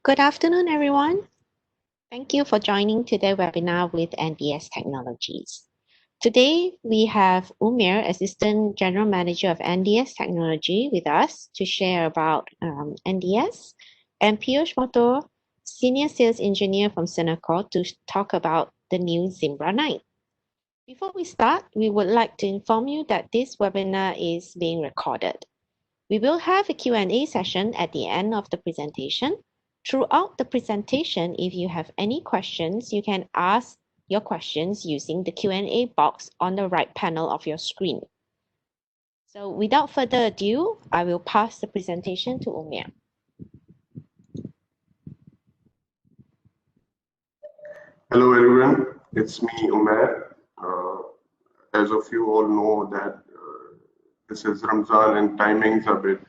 Good afternoon, everyone. Thank you for joining today's webinar with NDS Technologies. Today, we have Umair, Assistant General Manager of NDS Technology, with us to share about NDS, and Piyush Motor, Senior Sales Engineer from Senacor, to talk about the new Zimbra 9. Before we start, we would like to inform you that this webinar is being recorded. We will have a Q&A session at the end of the presentation. Throughout the presentation, if you have any questions, you can ask your questions using the Q&A box on the right panel of your screen. So without further ado, I will pass the presentation to Umair. Hello everyone, it's me Umair. As of you all know that this is Ramzan and timings are a bit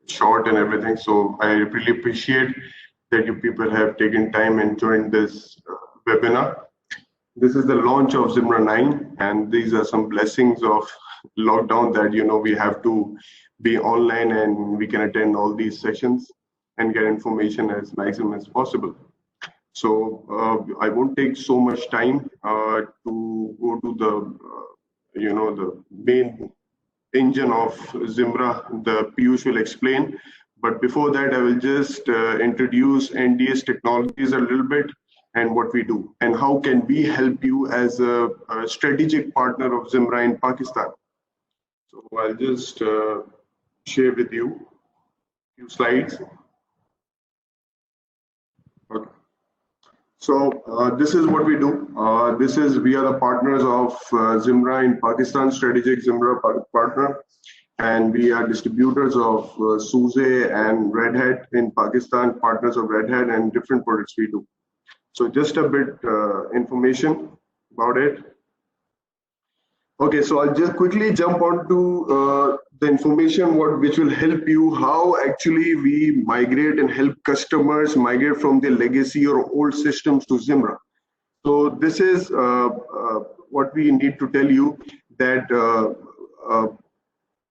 short and everything, so I really appreciate that you people have taken time and joined this webinar. This is the launch of Zimbra 9, and these are some blessings of lockdown that we have to be online and we can attend all these sessions and get information as maximum as possible. So I won't take so much time to go to the the main engine of Zimbra. The Piyush will explain, but before that I will just introduce NDS Technologies a little bit and what we do and how can we help you as a strategic partner of Zimbra in Pakistan. So I'll just share with you a few slides. Okay. So this is what we do. We are the partners of Zimbra in Pakistan, strategic Zimbra partner, and we are distributors of SUSE and Red Hat in Pakistan, partners of Red Hat, and different products we do. So just a bit information about it. Okay, so I'll just quickly jump on to the information which will help you how actually we migrate and help customers migrate from their legacy or old systems to Zimbra. So this is what we need to tell you that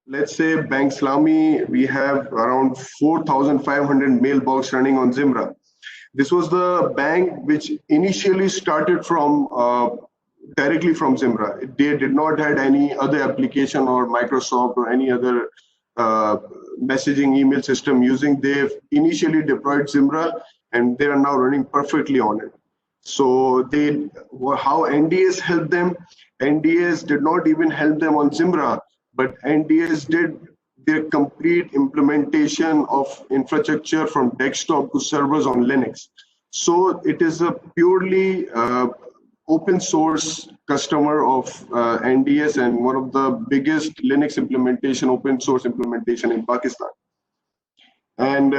let's say Bank Islami, we have around 4,500 mailbox running on Zimbra. This was the bank which initially started from directly from Zimbra. They did not have any other application or Microsoft or any other messaging email system using. They've initially deployed Zimbra and they are now running perfectly on it. So how NDS helped them? NDS did not even help them on Zimbra, but NDS did their complete implementation of infrastructure from desktop to servers on Linux. So it is a purely open source customer of NDS and one of the biggest Linux implementation, open source implementation in Pakistan. And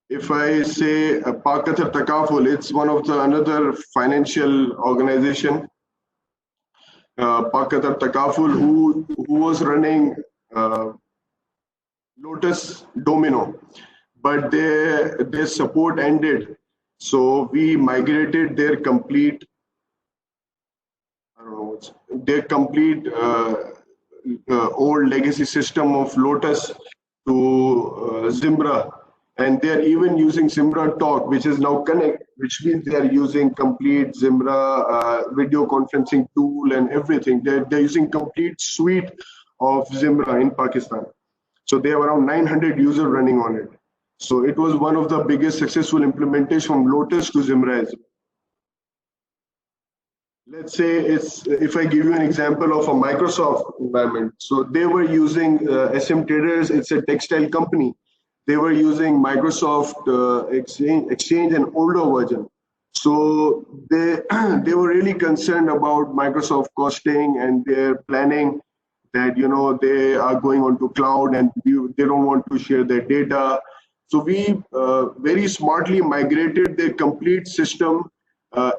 if I say Pak Qatar Takaful, it's one of the another financial organization, Pak Qatar Takaful, who was running Lotus Domino, but their support ended. So we migrated their complete old legacy system of Lotus to Zimbra, and they're even using Zimbra Talk, which is now Connect, which means they are using complete Zimbra video conferencing tool and everything. They're using complete suite of Zimbra in Pakistan. So they have around 900 users running on it. So it was one of the biggest successful implementation from Lotus to Zimbra as well. Let's say if I give you an example of a Microsoft environment. So they were using SM Traders, it's a textile company. They were using Microsoft Exchange and older version. So they were really concerned about Microsoft costing and their planning that they are going onto cloud and they don't want to share their data. So we very smartly migrated their complete system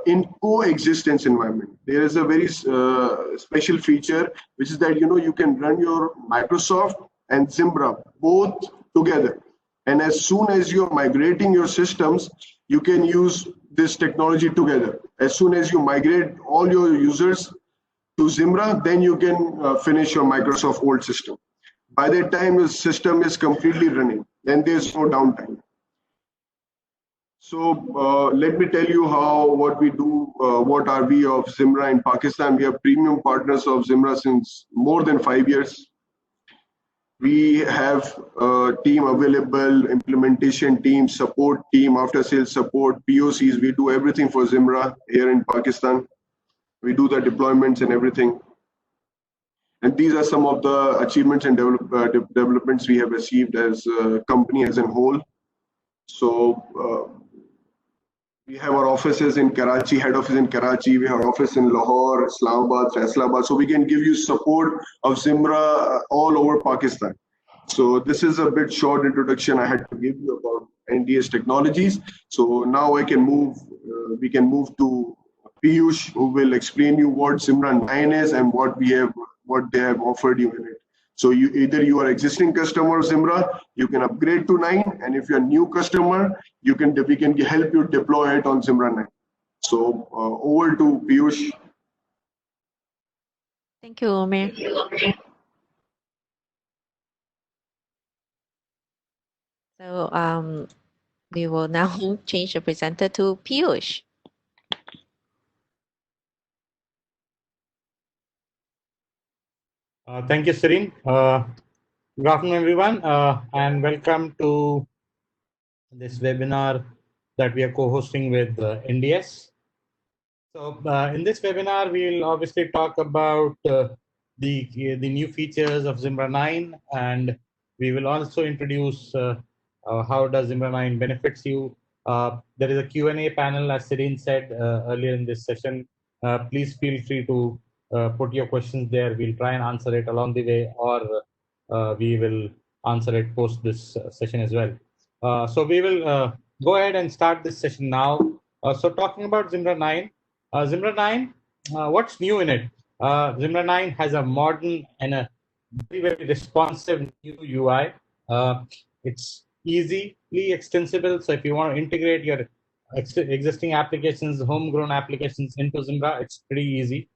in coexistence environment. There is a very special feature, which is that you can run your Microsoft and Zimbra both together. And as soon as you're migrating your systems, you can use this technology together. As soon as you migrate all your users to Zimbra, then you can finish your Microsoft old system. By that time, the system is completely running, then there's no downtime. So let me tell you what we do, what are we of Zimbra in Pakistan. We are premium partners of Zimbra since more than 5 years. We have a team available, implementation team, support team, after sales support, POCs. We do everything for Zimbra here in Pakistan. We do the deployments and everything. And these are some of the achievements and developments we have achieved as a company as a whole. So we have our offices in Karachi, head office in Karachi. We have office in Lahore, Islamabad, Faisalabad. So we can give you support of Zimbra all over Pakistan. So this is a bit short introduction I had to give you about NDS Technologies. So now I can move. We can move to Piyush, who will explain you what Zimbra 9 is and what they have offered you in it. So either you are existing customer of Zimbra, you can upgrade to 9, and if you're a new customer, we can help you deploy it on Zimbra 9. So over to Piyush. Thank you, Umair. So we will now change the presenter to Piyush. Thank you, Serene. Good afternoon, everyone, and welcome to this webinar that we are co-hosting with NDS. So in this webinar, we'll obviously talk about the new features of Zimbra 9, and we will also introduce how does Zimbra 9 benefits you. There is a Q&A panel, as Serene said earlier in this session. Please feel free to put your questions there. We'll try and answer it along the way, or we will answer it post this session as well. So we will go ahead and start this session now. So talking about Zimbra 9, Zimbra 9, what's new in it? Zimbra 9 has a modern and a very, very responsive new UI. It's easily extensible. So if you want to integrate your existing applications, homegrown applications into Zimbra, it's pretty easy.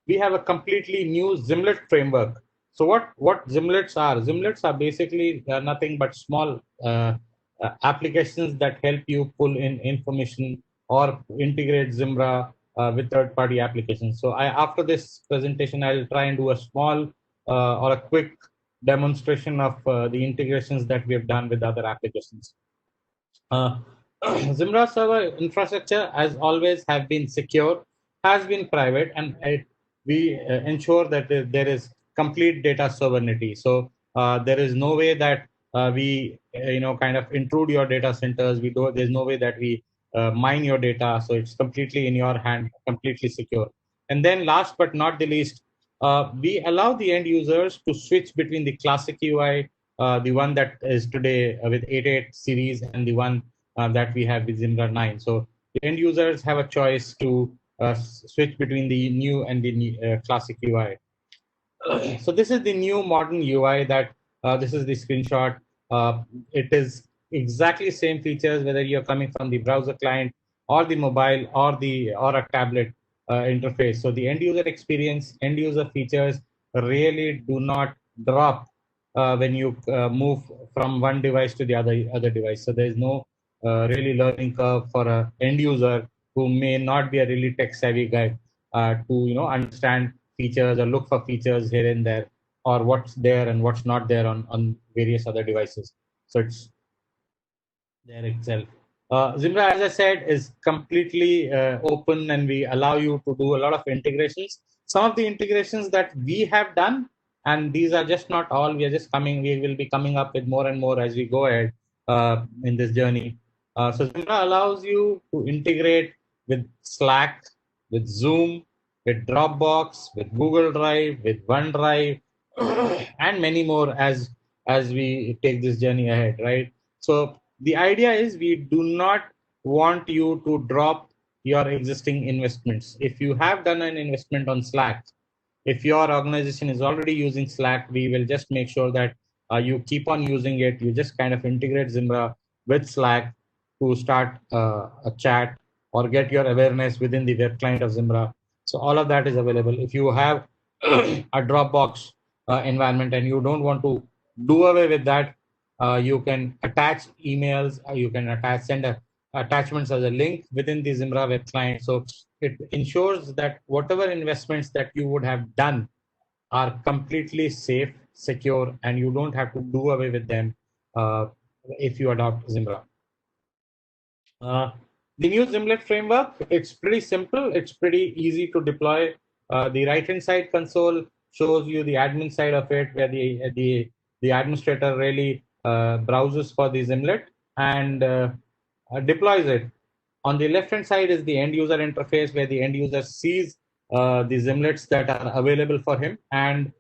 We have a completely new Zimlet framework. So what Zimlets are? Zimlets are basically nothing but small applications that help you pull in information or integrate Zimbra with third-party applications. So after this presentation, I'll try and do a small or a quick demonstration of the integrations that we have done with other applications. Zimbra server infrastructure, as always, have been secure, has been private, and we ensure that there is complete data sovereignty. So there is no way that we kind of intrude your data centers. There's no way that we mine your data. So it's completely in your hand, completely secure. And then last but not the least, we allow the end users to switch between the classic UI, the one that is today with 8.8 series, and the one that we have with Zimbra 9. So the end users have a choice to switch between the new and the classic UI. So this is the new modern UI that this is the screenshot. It is exactly same features whether you're coming from the browser client or the mobile or a tablet interface. So the end user experience, end user features really do not drop when you move from one device to the other device. So there is no really learning curve for a end user who may not be a really tech savvy guy to understand features or look for features here and there, or what's there and what's not there on various other devices. So it's there itself. Zimbra, as I said, is completely open, and we allow you to do a lot of integrations. Some of the integrations that we have done, and these are just not all, we will be coming up with more and more as we go ahead in this journey. So Zimbra allows you to integrate with Slack, with Zoom, with Dropbox, with Google Drive, with OneDrive, and many more as we take this journey ahead, right? So the idea is we do not want you to drop your existing investments. If you have done an investment on Slack, if your organization is already using Slack, we will just make sure that you keep on using it. You just kind of integrate Zimbra with Slack to start a chat or get your awareness within the web client of Zimbra. So all of that is available. If you have a Dropbox environment and you don't want to do away with that, you can attach emails, you can send a attachments as a link within the Zimbra web client. So it ensures that whatever investments that you would have done are completely safe, secure, and you don't have to do away with them if you adopt Zimbra. The new Zimlet framework, it's pretty simple. It's pretty easy to deploy. The right-hand side console shows you the admin side of it, where the administrator really browses for the Zimlet and deploys it. On the left-hand side is the end-user interface, where the end user sees the Zimlets that are available for him, and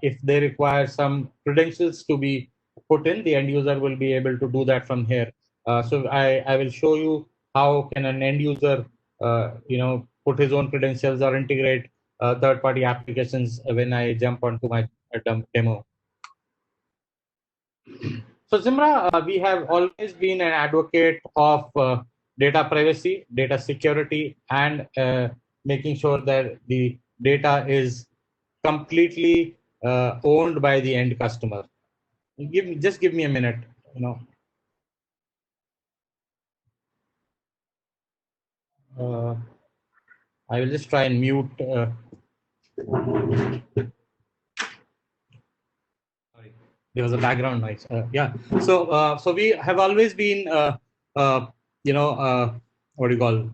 if they require some credentials to be put in, the end user will be able to do that from here. So I will show you how can an end user put his own credentials or integrate third-party applications when I jump onto my demo. So Zimbra, we have always been an advocate of data privacy, data security, and making sure that the data is completely owned by the end customer. Just give me a minute, I will just try and mute. Sorry, there was a background noise. Yeah. So we have always been, what do you call,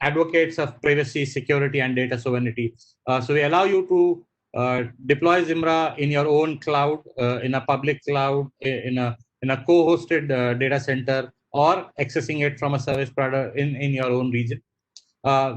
advocates of privacy, security, and data sovereignty. So we allow you to deploy Zimbra in your own cloud, in a public cloud, in a co-hosted data center, or accessing it from a service provider in your own region.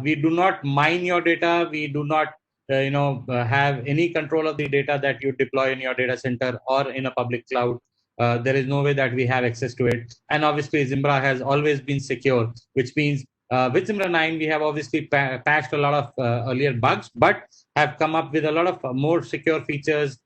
We do not mine your data. We do not have any control of the data that you deploy in your data center or in a public cloud. There is no way that we have access to it. And obviously, Zimbra has always been secure, which means with Zimbra 9, we have obviously patched a lot of earlier bugs, but have come up with a lot of more secure features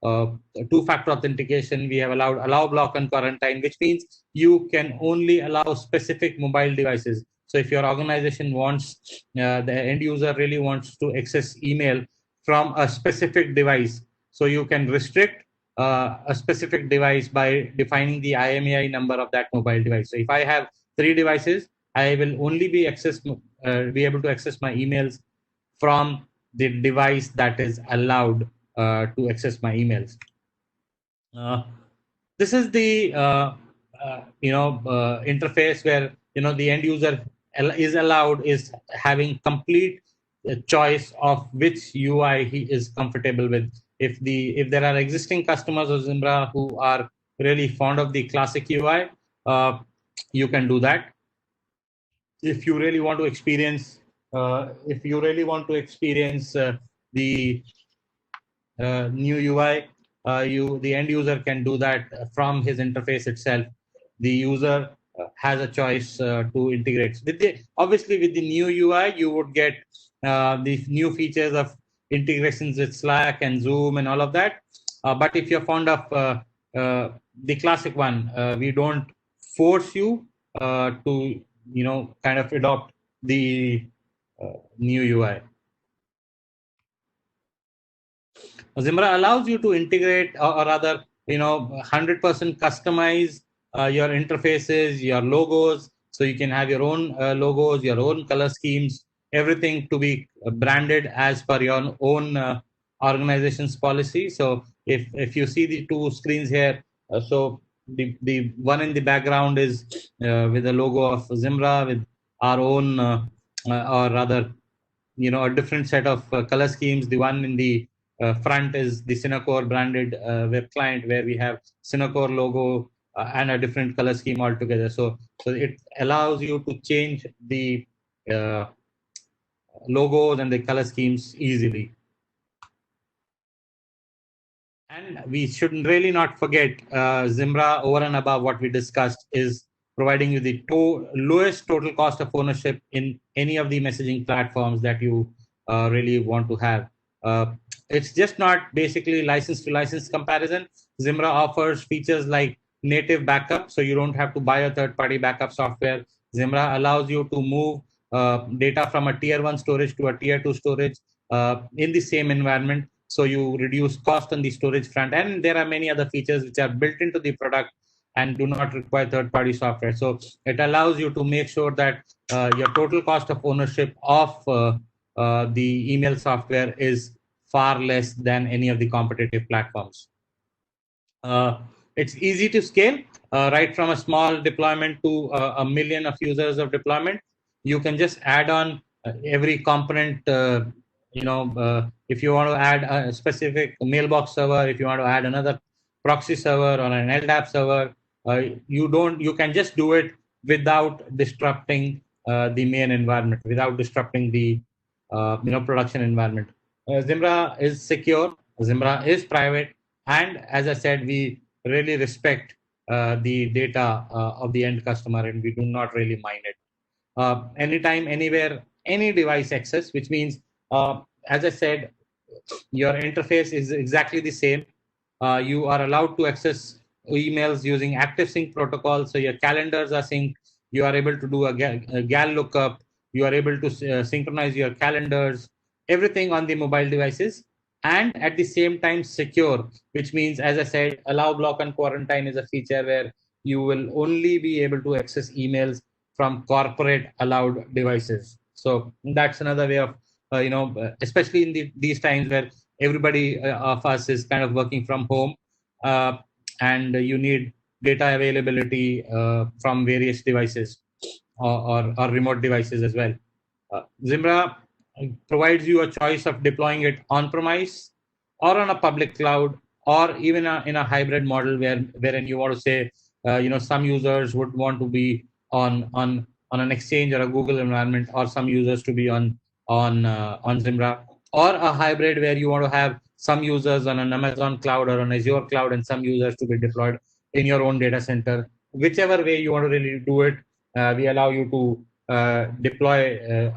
uh, two-factor authentication. We have allowed allow block and quarantine, which means you can only allow specific mobile devices. So if your organization wants, the end user really wants to access email from a specific device, so you can restrict a specific device by defining the IMEI number of that mobile device. So if I have 3 devices, I will only be able to access my emails from the device that is allowed to access my emails. This is the interface where the end user is allowed is having complete choice of which UI he is comfortable with. If there are existing customers of Zimbra who are really fond of the classic UI, you can do that. If you really want to experience the new UI, the end user can do that from his interface itself. The user has a choice to integrate. Obviously, with the new UI, you would get the new features of integrations with Slack and Zoom and all of that. But if you're fond of the classic one, we don't force you to kind of adopt the new UI. Zimbra allows you to integrate or rather 100% customize your interfaces, your logos, so you can have your own logos, your own color schemes, everything to be branded as per your own organization's policy. So if you see the two screens here, so the one in the background is with the logo of Zimbra with our own or rather a different set of color schemes. The one in the front is the Cinecore branded web client, where we have Cinecore logo and a different color scheme altogether. So it allows you to change the logos and the color schemes easily. And we should really not forget Zimbra, over and above what we discussed, is providing you the lowest total cost of ownership in any of the messaging platforms that you really want to have. It's just not basically license to license comparison. Zimbra offers features like native backup, so you don't have to buy a third-party backup software. Zimbra allows you to move data from a tier 1 storage to a tier 2 storage in the same environment. so you reduce cost on the storage front, and there are many other features which are built into the product and do not require third-party software. So it allows you to make sure that your total cost of ownership of the email software is far less than any of the competitive platforms. It's easy to scale, right from a small deployment to a million of users of deployment. You can just add on every component. If you want to add a specific mailbox server, if you want to add another proxy server or an LDAP server, you can just do it without disrupting the main environment, without disrupting the production environment. Zimbra is secure. Zimbra is private, and as I said, we really respect the data of the end customer, and we do not really mind it. Anytime, anywhere, any device access, which means, as I said, your interface is exactly the same. You are allowed to access emails using active sync protocol, so your calendars are synced. You are able to do a gal lookup. You are able to synchronize your calendars, everything on the mobile devices, and at the same time secure, which means, as I said, allow block and quarantine is a feature where you will only be able to access emails from corporate allowed devices. So that's another way of especially in these times where everybody of us is kind of working from home, uh, and you need data availability from various devices, or remote devices as well. Zimbra provides you a choice of deploying it on premise or on a public cloud, or even in a hybrid model wherein you want to say, some users would want to be on an Exchange or a Google environment, or some users to be on Zimbra, or a hybrid where you want to have some users on an Amazon cloud or an Azure cloud and some users to be deployed in your own data center. Whichever way you want to really do it, we allow you to deploy, uh,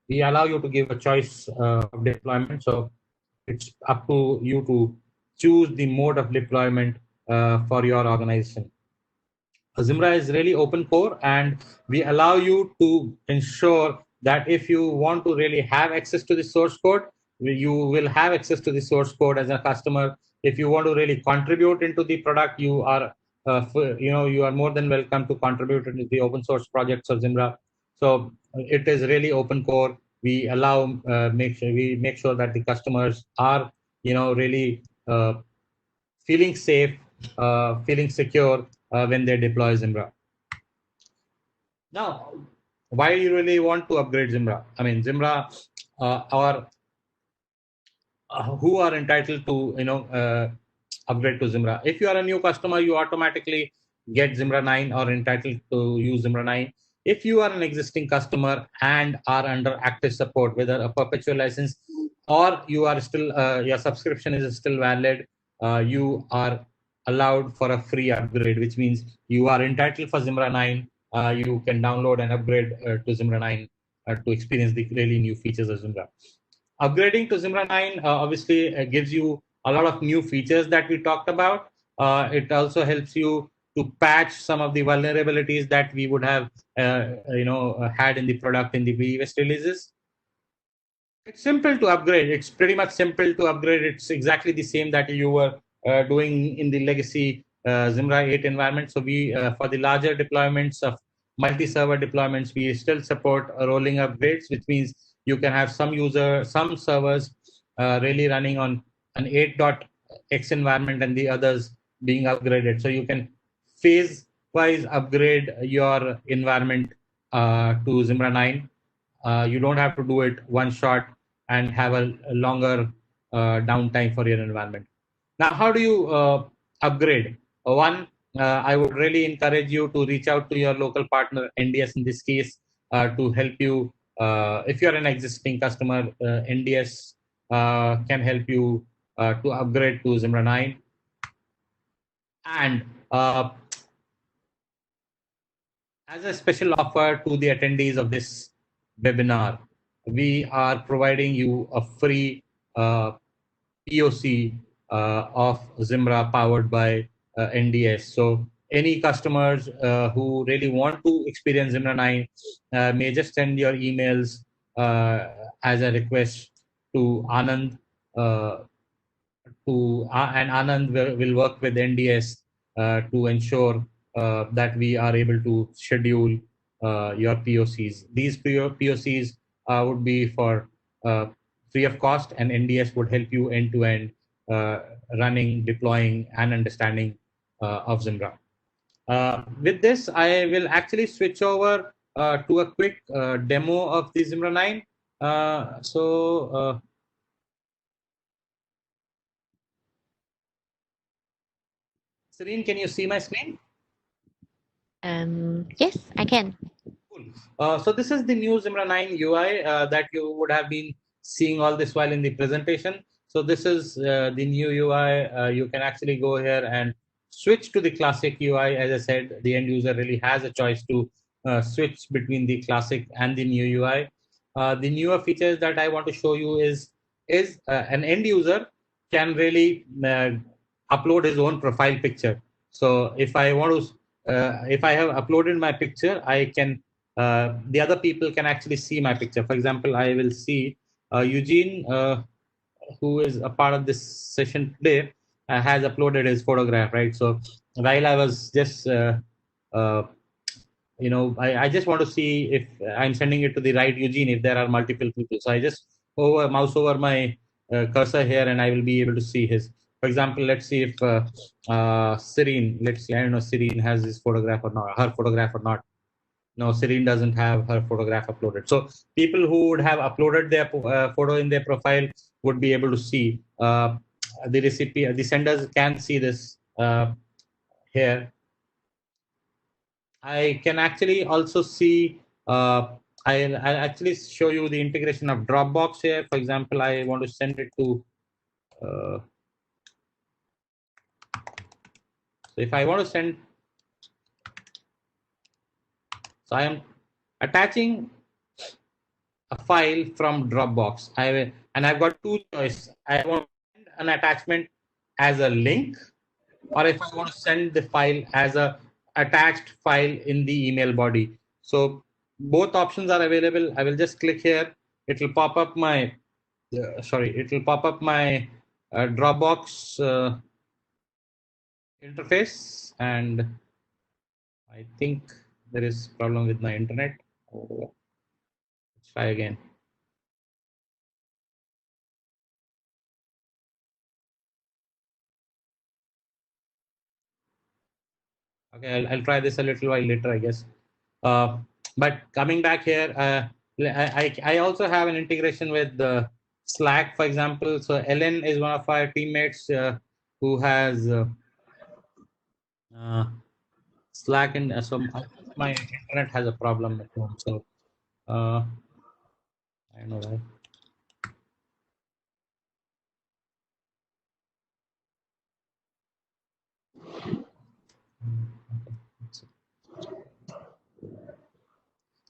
we allow you to give a choice of deployment. So it's up to you to choose the mode of deployment for your organization. Zimbra is really open core, and we allow you to ensure that if you want to really have access to the source code, you will have access to the source code as a customer. If you want to really contribute into the product, you are you are more than welcome to contribute into the open source projects of Zimbra. So it is really open core. We allow we make sure that the customers are really feeling safe, feeling secure when they deploy Zimbra. Now, why you really want to upgrade Zimbra? I mean, Zimbra, who are entitled to upgrade to Zimbra? If you are a new customer, you automatically get Zimbra 9 or entitled to use Zimbra 9. If you are an existing customer and are under active support, whether a perpetual license or you are still your subscription is still valid, you are allowed for a free upgrade, which means you are entitled for Zimbra 9. You can download and upgrade to Zimbra 9 to experience the really new features of Zimbra. Upgrading to Zimbra 9 obviously gives you a lot of new features that we talked about. It also helps you to patch some of the vulnerabilities that we would have had in the product in the previous releases. It's simple to upgrade. It's pretty much simple to upgrade. It's exactly the same that you were doing in the legacy Zimbra 8 environment. So we, for the larger deployments of multi-server deployments, we still support rolling upgrades, which means you can have some servers really running on an 8.x environment and the others being upgraded. So you can phase-wise upgrade your environment to Zimbra 9. You don't have to do it one shot and have a longer downtime for your environment. Now, how do you upgrade? One, I would really encourage you to reach out to your local partner, NDS in this case, to help you. If you're an existing customer, NDS can help you to upgrade to Zimbra 9. And as a special offer to the attendees of this webinar, we are providing you a free POC of Zimbra powered by NDS. So any customers who really want to experience Zimbra 9 may just send your emails as a request to Anand and Anand will work with NDS to ensure that we are able to schedule your POCs. These POCs would be for free of cost, and NDS would help you end to end running, deploying, and understanding of Zimbra. With this, I will actually switch over to a quick demo of the Zimbra 9. Serene, can you see my screen? Yes, I can. Cool. So this is the new Zimbra 9 UI that you would have been seeing all this while in the presentation. So this is the new UI. You can actually go here and switch to the classic UI. As I said, the end user really has a choice to switch between the classic and the new UI. The newer features that I want to show you is an end user can really upload his own profile picture. So if I want to, if I have uploaded my picture, I can the other people can actually see my picture. For example, I will see Eugene, who is a part of this session today, has uploaded his photograph, right? So while I was just, uh, I just want to see if I'm sending it to the right Eugene, if there are multiple people. So I just mouse over my cursor here and I will be able to see his. For example, let's see if Serene, let's see, I don't know, Serene has his photograph or not, her photograph or not. No, Serene doesn't have her photograph uploaded. So people who would have uploaded their photo in their profile would be able to see. The recipient, the senders can see this here. I can actually also see. I'll actually show you the integration of Dropbox here. For example, I want to send it to. So if I want to send, so I am attaching a file from Dropbox. And I've got two choices. I want to send an attachment as a link, or if I want to send the file as a attached file in the email body. So both options are available. I will just click here. It will pop up my it will pop up my Dropbox interface, and I think there is problem with my internet. Let's try again. Okay, I'll try this a little while later, I guess. But coming back here, I also have an integration with Slack, for example. So Ellen is one of our teammates who has Slack, and so my internet has a problem at home. So I don't know why.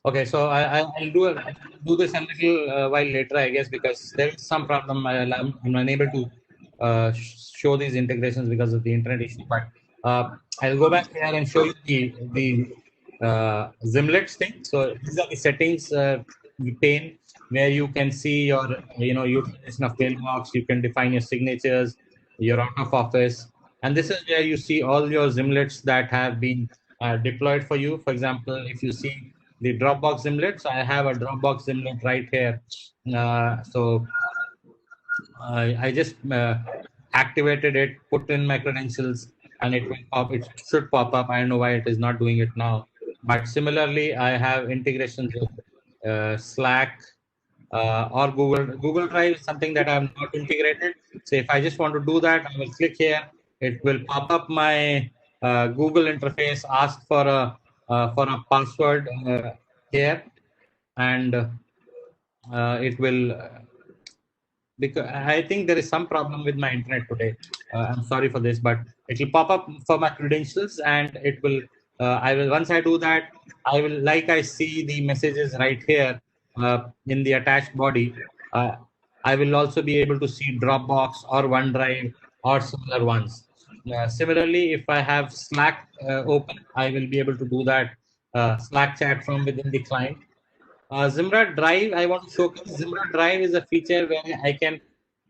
Okay, so I'll do this a little while later, I guess, because there is some problem. I'm unable to show these integrations because of the internet issue. But I'll go back here and show you the Zimlet thing. So these are the settings pane where you can see your utilization of mailbox. You can define your signatures, your out of office, and this is where you see all your Zimlets that have been deployed for you. For example, if you see the Dropbox Zimlet. So I have a Dropbox Zimlet right here. So I just activated it, put in my credentials, and it will pop. It should pop up. I don't know why it is not doing it now. But similarly, I have integrations with Slack or Google Drive is something that I'm not integrated. So if I just want to do that, I will click here. It will pop up my Google interface, ask for a password here, and it will. Because I think there is some problem with my internet today. I'm sorry for this, but it will pop up for my credentials, and it will. I will once I do that, I will like I see the messages right here in the attached body. Uh, I will also be able to see Dropbox or OneDrive or similar ones. Similarly, if I have Slack open, I will be able to do that Slack chat from within the client. Zimbra Drive, I want to showcase Zimbra Drive is a feature where I can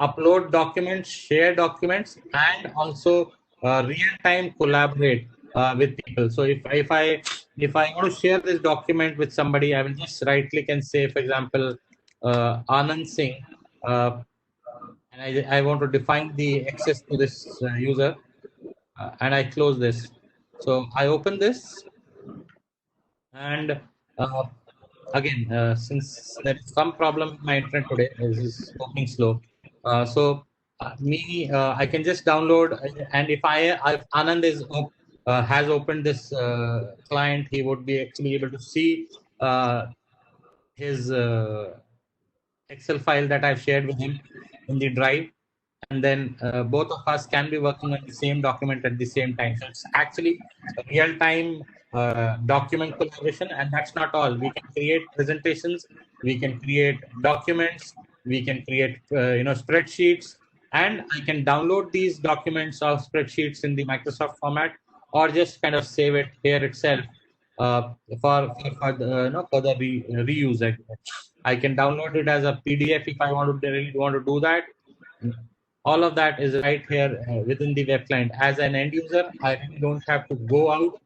upload documents, share documents, and also real-time collaborate with people. So if I want to share this document with somebody, I will just right-click and say, for example, Anand Singh, and I want to define the access to this user, and I close this. So I open this, and uh, again, since there is some problem with my internet today, this is opening slow. I can just download, and if Anand has opened this client, he would be actually able to see his Excel file that I've shared with him in the drive, and then both of us can be working on the same document at the same time. So it's actually a real-time document collaboration, and that's not all. We can create presentations, we can create documents, we can create spreadsheets, and I can download these documents or spreadsheets in the Microsoft format, or just kind of save it here itself further reuse. I can download it as a PDF if I really want to do that. All of that is right here within the web client. As an end user, I really don't have to go out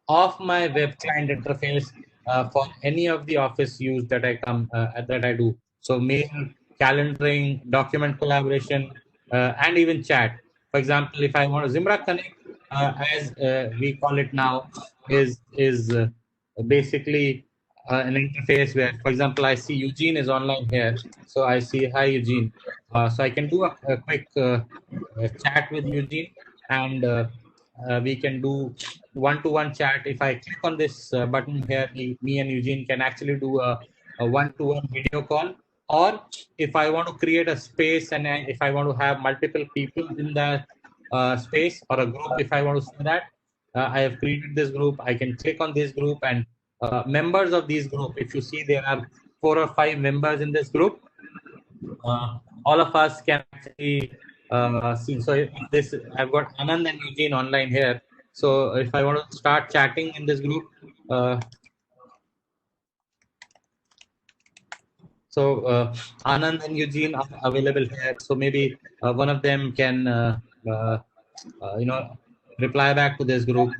of my web client interface for any of the office use that I do. So mail, calendaring, document collaboration, and even chat. For example, if I want to Zimbra Connect, as we call it now, is basically an interface where, for example, I see Eugene is online here. So I see, hi Eugene. So I can do a quick chat with Eugene, and we can do one-to-one chat. If I click on this button here, me and Eugene can actually do a one-to-one video call. Or if I want to create a space, and if I want to have multiple people in that space, or a group, if I want to say that, I have created this group. I can click on this group, and members of this group, if you see there are 4 or 5 members in this group, all of us can actually see. So if this, I've got Anand and Eugene online here. So if I want to start chatting in this group, Anand and Eugene are available here. So maybe one of them can, uh, reply back to this group.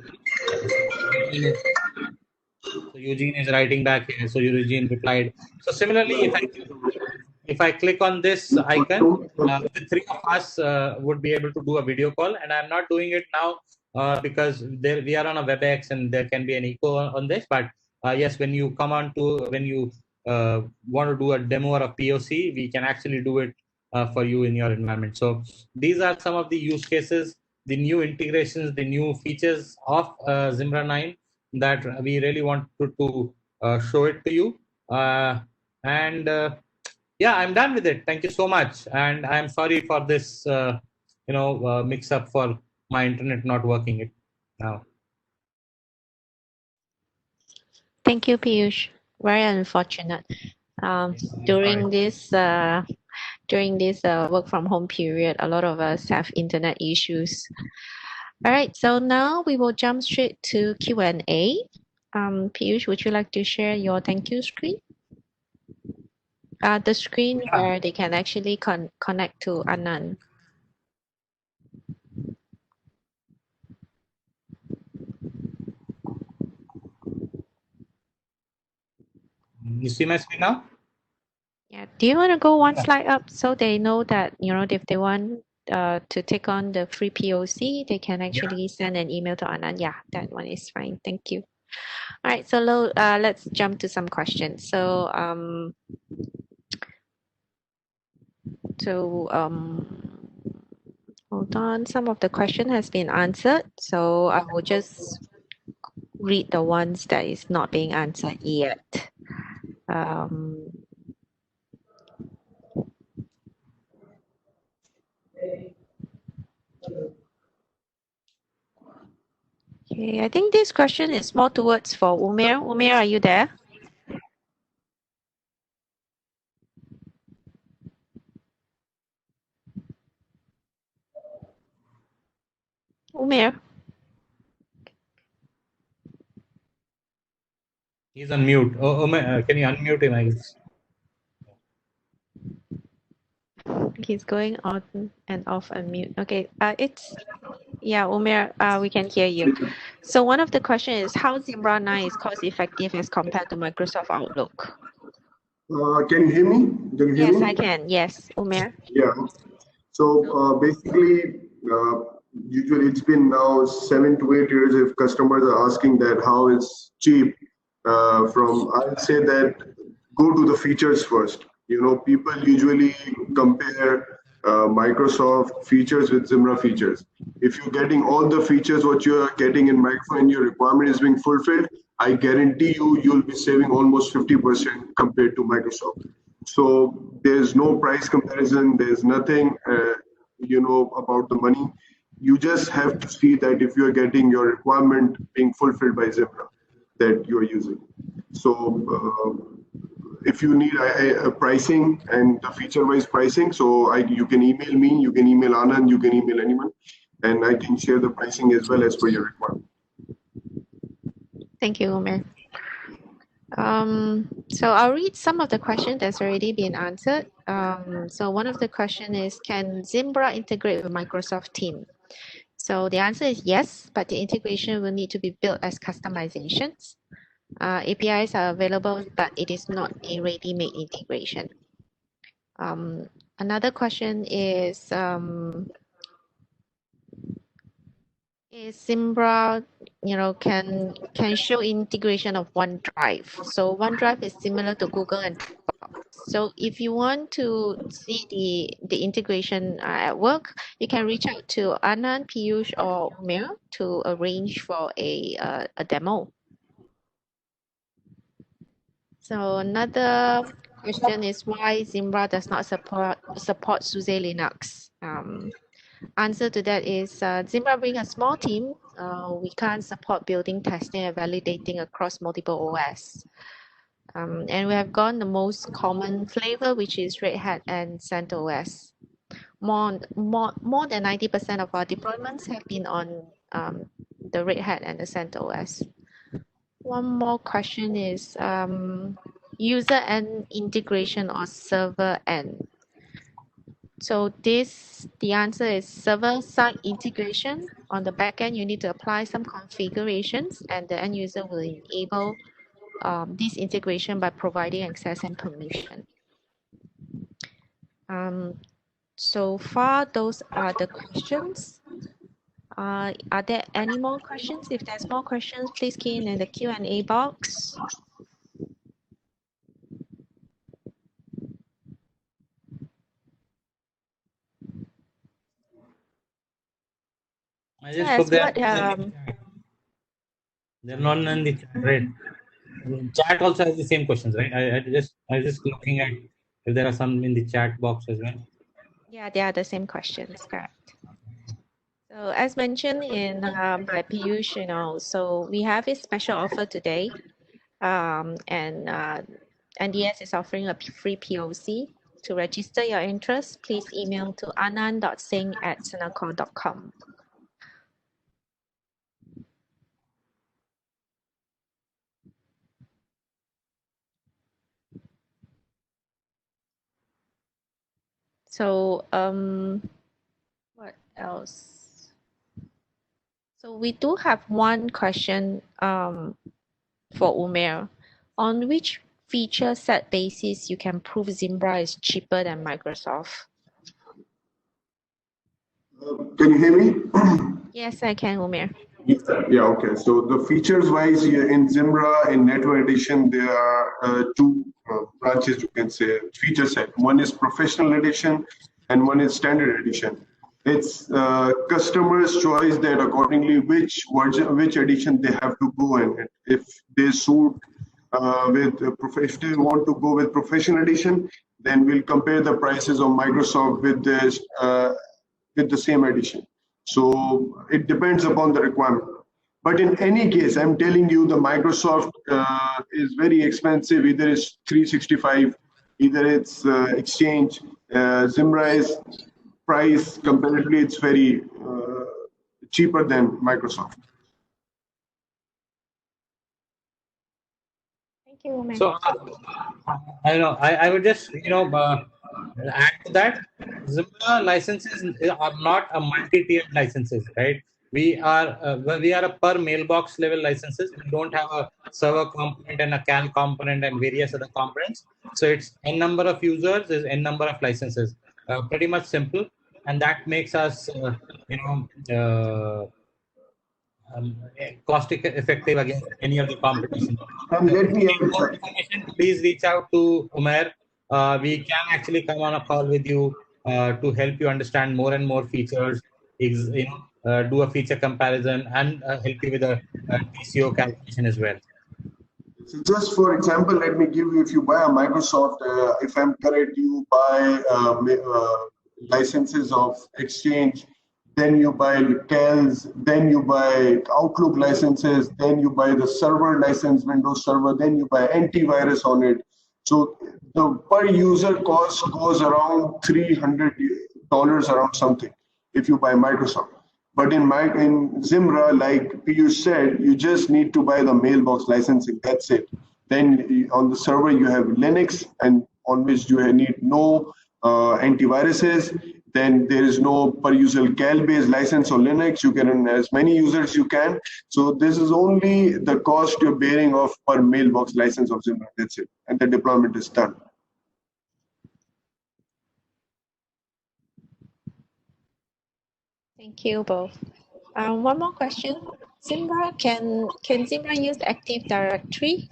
So Eugene is writing back here. So Eugene replied. So similarly, if I click on this icon, the 3 of us would be able to do a video call. And I'm not doing it now because we are on a WebEx and there can be an echo on this. But yes, when you want to do a demo or a POC, we can actually do it for you in your environment. So these are some of the use cases, the new integrations, the new features of Zimbra 9 that we really want to show it to you. And yeah, I'm done with it. Thank you so much. And I'm sorry for this, mix up for my internet not working it now. Thank you, Piyush. Very unfortunate. During this work from home period, a lot of us have internet issues. All right, so now we will jump straight to Q&A. Piyush, would you like to share your thank you screen? The screen where they can actually connect to Anand. You see my screen now? Yeah. Do you want to go one slide up so they know that, if they want to take on the free POC, they can actually send an email to Anand? Yeah, that one is fine. Thank you. All right, so let's jump to some questions. Hold on. Some of the question has been answered, so I will just read the ones that is not being answered yet. Okay, I think this question is more towards for Umair. Umair, are you there? Umair? He's on mute. Can you unmute him, I guess? He's going on and off unmute. Okay, yeah, Umair, we can hear you. So one of the question is how Zimbra 9 is cost effective as compared to Microsoft Outlook? Can you hear me? Can you hear Yes, me? I can. Yes, Umair. Yeah. So basically, usually it's been now 7 to 8 years if customers are asking that how it's cheap. I'd say that go to the features first. People usually compare Microsoft features with Zimbra features. If you're getting all the features what you're getting in Microsoft and your requirement is being fulfilled, I guarantee you'll be saving almost 50% compared to Microsoft. So there's no price comparison. There's nothing, about the money. You just have to see that if you're getting your requirement being fulfilled by Zimbra that you're using. So if you need a pricing and the feature-wise pricing, so you can email me, you can email Anand, you can email anyone, and I can share the pricing as well as per your requirement. Thank you, Umair. So I'll read some of the questions that's already been answered. So one of the question is, can Zimbra integrate with Microsoft Teams? So the answer is yes, but the integration will need to be built as customizations. APIs are available, but it is not a ready-made integration. Another question is Zimbra, can show integration of OneDrive. So OneDrive is similar to Google and Dropbox. So if you want to see the integration at work, you can reach out to Anand, Piyush, or Umair to arrange for a demo. So another question is why Zimbra does not support SUSE Linux. Answer to that is Zimbra being a small team, we can't support building, testing, and validating across multiple OS. And we have gone the most common flavor, which is Red Hat and CentOS. More than 90% of our deployments have been on the Red Hat and the CentOS. One more question is user end integration or server end. So the answer is server-side integration. On the back end, you need to apply some configurations, and the end user will enable this integration by providing access and permission. So far, those are the questions. Are there any more questions? If there's more questions, please key in the Q&A box. I just Yes, hope they're not in the chat, right? Chat also has the same questions, right? I was just looking at if there are some in the chat box as well. Yeah, they are the same questions, correct. So as mentioned in by Piyush, so we have a special offer today, and NDS is offering a free POC. To register your interest, please email to anand.singh@senacor.com. So what else? So we do have one question for Umair. On which feature set basis you can prove Zimbra is cheaper than Microsoft? Can you hear me? Yes, I can, Umair. Yeah, okay. So the features wise here in Zimbra, in Network Edition, there are two branches, you can say, feature set. One is Professional Edition and one is Standard Edition. It's customer's choice that accordingly which version, which edition they have to go in. If they suit if they want to go with Professional Edition, then we'll compare the prices of Microsoft with this with the same edition. So it depends upon the requirement. But in any case, I'm telling you, the Microsoft is very expensive. Either it's 365, either it's Exchange. Zimbra is price comparatively, it's very cheaper than Microsoft. Thank you, Umer. So I know I would just add to that. Zimbra licenses are not a multi-tiered licenses, right? We are a per mailbox level licenses. We don't have a server component and a CAN component and various other components. So it's n number of users is n number of licenses. Pretty much simple, and that makes us cost effective against any of the competition. And If let you me need add more information, please reach out to Umair. We can actually come on a call with you to help you understand more and more features, do a feature comparison, and help you with a TCO calculation as well. So just for example, let me give you, if you buy a Microsoft, if I'm correct, you buy licenses of Exchange, then you buy Tel's, then you buy Outlook licenses, then you buy the server license, Windows Server, then you buy antivirus on it. So the per user cost goes around $300 around something if you buy Microsoft. But in Zimbra, like Piyush said, you just need to buy the mailbox licensing. That's it. Then on the server you have Linux, and on which you need no antiviruses. Then there is no per user cal-based license on Linux. You can run as many users you can. So this is only the cost you're bearing of per mailbox license of Zimbra. That's it, and the deployment is done. Thank you both. One more question. Can Zimbra use Active Directory?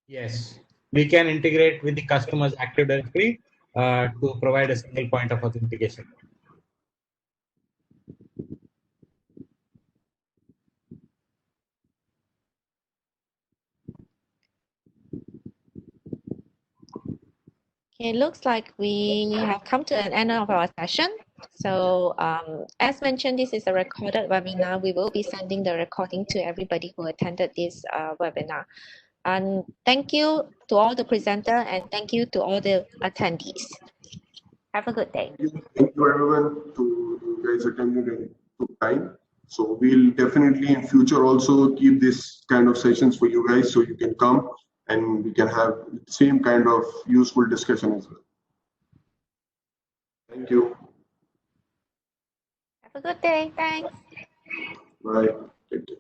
Yes, we can integrate with the customer's Active Directory to provide a single point of authentication. Okay, it looks like we have come to an end of our session. So as mentioned, this is a recorded webinar. We will be sending the recording to everybody who attended this webinar. And thank you to all the presenter and thank you to all the attendees. Have a good day. Thank you everyone to you guys attending and took time. So we'll definitely in future also keep this kind of sessions for you guys so you can come and we can have same kind of useful discussion as well. Thank you. Have a good day. Thanks. Bye. Take care.